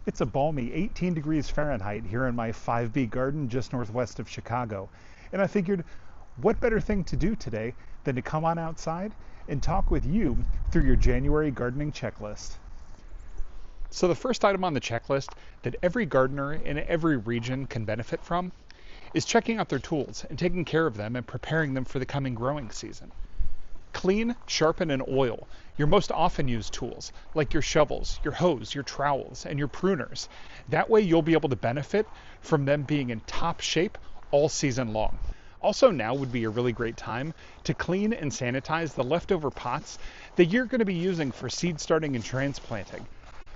It's a balmy 18 degrees Fahrenheit here in my 5B garden just northwest of Chicago. And I figured, what better thing to do today than to come on outside and talk with you through your January gardening checklist. So the first item on the checklist that every gardener in every region can benefit from is checking out their tools and taking care of them and preparing them for the coming growing season. Clean, sharpen, and oil your most often used tools, like your shovels, your hoes, your trowels, and your pruners. That way you'll be able to benefit from them being in top shape all season long. Also, now would be a really great time to clean and sanitize the leftover pots that you're going to be using for seed starting and transplanting.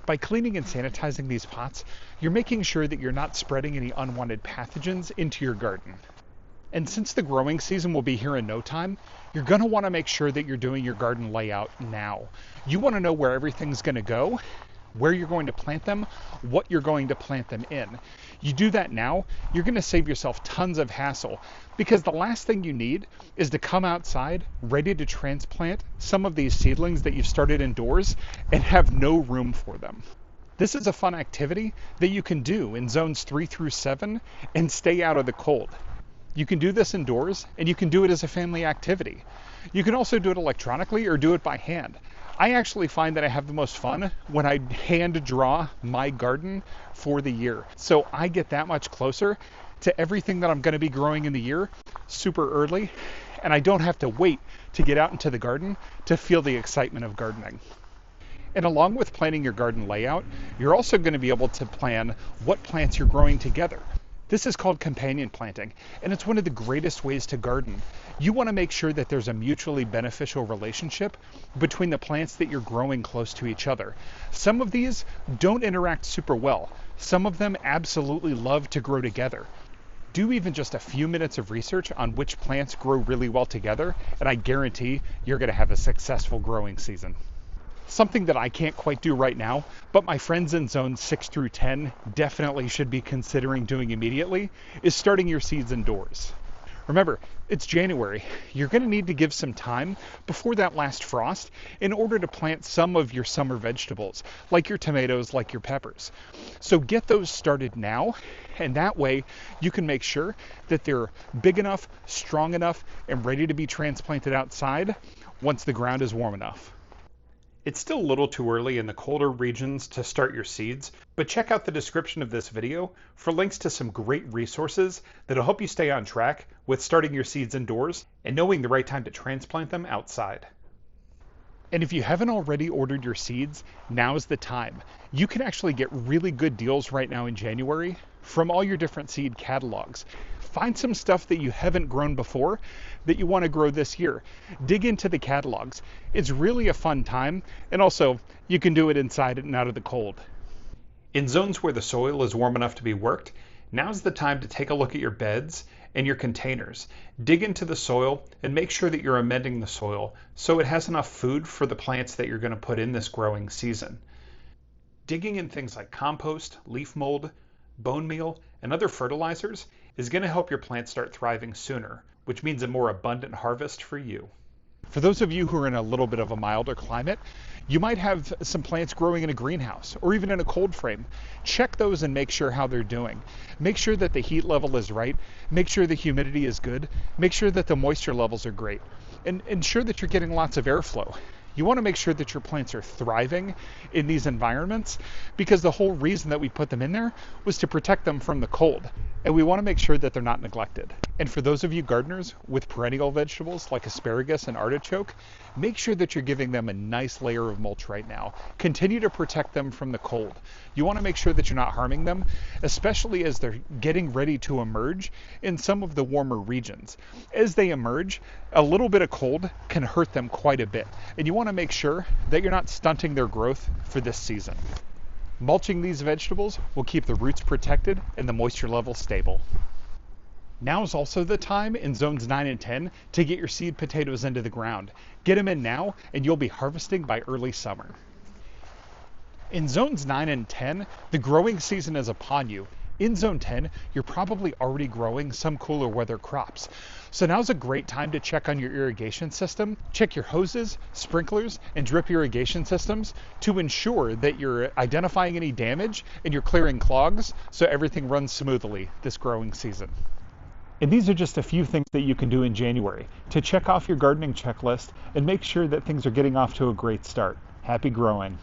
By cleaning and sanitizing these pots, you're making sure that you're not spreading any unwanted pathogens into your garden. And since the growing season will be here in no time, you're going to want to make sure that you're doing your garden layout now. You want to know where everything's going to go, where you're going to plant them, what you're going to plant them in. You do that now, you're going to save yourself tons of hassle, because the last thing you need is to come outside ready to transplant some of these seedlings that you've started indoors and have no room for them. This is a fun activity that you can do in zones 3 through 7 and stay out of the cold. You can do this indoors, and you can do it as a family activity. You can also do it electronically or do it by hand. I actually find that I have the most fun when I hand draw my garden for the year. So I get that much closer to everything that I'm going to be growing in the year super early, and I don't have to wait to get out into the garden to feel the excitement of gardening. And along with planning your garden layout, you're also going to be able to plan what plants you're growing together. This is called companion planting, and it's one of the greatest ways to garden. You want to make sure that there's a mutually beneficial relationship between the plants that you're growing close to each other. Some of these don't interact super well. Some of them absolutely love to grow together. Do even just a few minutes of research on which plants grow really well together, and I guarantee you're going to have a successful growing season. Something that I can't quite do right now, but my friends in zones 6 through 10 definitely should be considering doing immediately, is starting your seeds indoors. Remember, it's January. You're going to need to give some time before that last frost in order to plant some of your summer vegetables, like your tomatoes, like your peppers. So get those started now, and that way you can make sure that they're big enough, strong enough, and ready to be transplanted outside once the ground is warm enough. It's still a little too early in the colder regions to start your seeds, but check out the description of this video for links to some great resources that'll help you stay on track with starting your seeds indoors and knowing the right time to transplant them outside. And if you haven't already ordered your seeds, now's the time. You can actually get really good deals right now in January from all your different seed catalogs. Find some stuff that you haven't grown before that you want to grow this year. Dig into the catalogs. It's really a fun time, and also you can do it inside and out of the cold. In zones where the soil is warm enough to be worked, now's the time to take a look at your beds and your containers. Dig into the soil and make sure that you're amending the soil so it has enough food for the plants that you're going to put in this growing season. Digging in things like compost, leaf mold, bone meal, and other fertilizers is going to help your plants start thriving sooner, which means a more abundant harvest for you. For those of you who are in a little bit of a milder climate, you might have some plants growing in a greenhouse or even in a cold frame. Check those and make sure how they're doing. Make sure that the heat level is right. Make sure the humidity is good. Make sure that the moisture levels are great. And ensure that you're getting lots of airflow. You want to make sure that your plants are thriving in these environments because the whole reason that we put them in there was to protect them from the cold. And we want to make sure that they're not neglected. And for those of you gardeners with perennial vegetables like asparagus and artichoke, make sure that you're giving them a nice layer of mulch right now. Continue to protect them from the cold. You want to make sure that you're not harming them, especially as they're getting ready to emerge in some of the warmer regions. As they emerge, a little bit of cold can hurt them quite a bit. And you want to make sure that you're not stunting their growth for this season. Mulching these vegetables will keep the roots protected and the moisture level stable. Now is also the time in zones 9 and 10 to get your seed potatoes into the ground. Get them in now and you'll be harvesting by early summer. In zones 9 and 10, the growing season is upon you. In Zone 10, you're probably already growing some cooler weather crops. So now's a great time to check on your irrigation system. Check your hoses, sprinklers, and drip irrigation systems to ensure that you're identifying any damage and you're clearing clogs so everything runs smoothly this growing season. And these are just a few things that you can do in January to check off your gardening checklist and make sure that things are getting off to a great start. Happy growing.